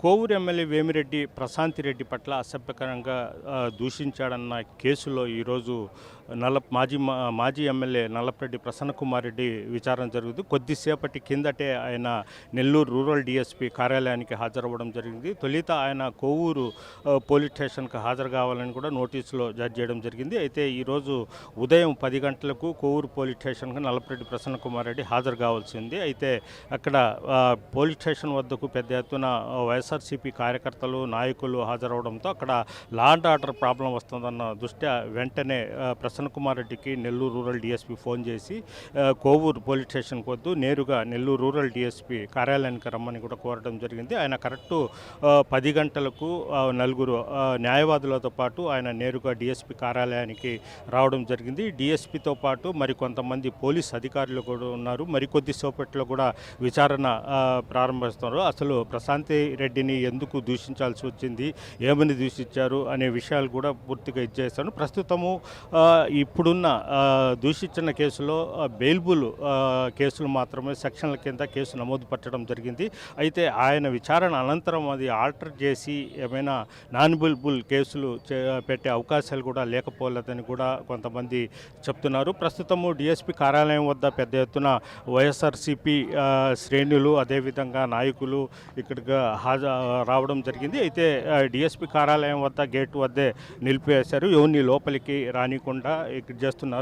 Kovur MLA Vemireddy Prashanti Reddy పట్ల అసభ్యకరంగా దూషించాడన్న కేసులో ఈరోజు మాజీ ఎమ్మెల్యే నల్లపరెడ్డి ప్రసన్నకుమార్ రెడ్డి విచారణ జరుగుతుంది. కొద్దిసేపటి కిందటే ఆయన నెల్లూరు రూరల్ డీఎస్పీ కార్యాలయానికి హాజరవ్వడం జరిగింది. తొలిత ఆయన కోవూరు పోలీస్ స్టేషన్కి హాజరు కావాలని కూడా నోటీసులో జారీ చేయడం జరిగింది. అయితే ఈరోజు ఉదయం 10 గంటలకు కోవూరు పోలీస్ స్టేషన్కి నల్లపరెడ్డి ప్రసన్నకుమార్ రెడ్డి హాజరు కావాల్సి ఉంది. అయితే అక్కడ పోలీస్ స్టేషన్ వద్దకు పెద్ద ఎత్తున వైఎస్ఆర్సీపీ కార్యకర్తలు నాయకులు హాజరవడంతో అక్కడ లా అండ్ ఆర్డర్ ప్రాబ్లం వస్తుందన్న దృష్ట్యా వెంటనే ప్రసన్నకుమార్ రెడ్డికి నెల్లూరు రూరల్ డీఎస్పీ ఫోన్ చేసి కోవూరు పోలీస్ స్టేషన్కి వద్దు, నేరుగా నెల్లూరు రూరల్ డీఎస్పీ కార్యాలయానికి రమ్మని కూడా కోరడం జరిగింది. ఆయన కరెక్టు 10 గంటలకు నలుగురు న్యాయవాదులతో పాటు ఆయన నేరుగా డీఎస్పీ కార్యాలయానికి రావడం జరిగింది. డీఎస్పీతో పాటు మరికొంతమంది పోలీస్ అధికారులు కూడా ఉన్నారు. మరికొద్ది సేపట్లో కూడా విచారణ ప్రారంభిస్తున్నారు. అసలు ప్రశాంతి రెడ్డిని ఎందుకు దూషించాల్సి వచ్చింది, ఏమని దూషించారు అనే విషయాలు కూడా పూర్తిగా ఇచ్చేస్తాను. ప్రస్తుతము ఇప్పుడున్న దూషించిన కేసులో బెయిల్బుల్ కేసులు మాత్రమే సెక్షన్ల కింద కేసు నమోదు పట్టడం జరిగింది. అయితే ఆయన విచారణ అనంతరం అది ఆల్టర్ చేసి ఏమైనా నాన్ బెయిల్బుల్ కేసులు పెట్టే అవకాశాలు కూడా లేకపోలేదని కూడా కొంతమంది చెప్తున్నారు. ప్రస్తుతము డిఎస్పీ కార్యాలయం వద్ద పెద్ద ఎత్తున వైఎస్ఆర్సీపీ శ్రేణులు అదేవిధంగా నాయకులు ఇక్కడికి రావడం జరిగింది. అయితే డిఎస్పీ కార్యాలయం వద్ద గేటు వద్దే నిలిపివేశారు. ఎవరిని లోపలికి రానికుండా ఇక్కడ చేస్తున్నారు.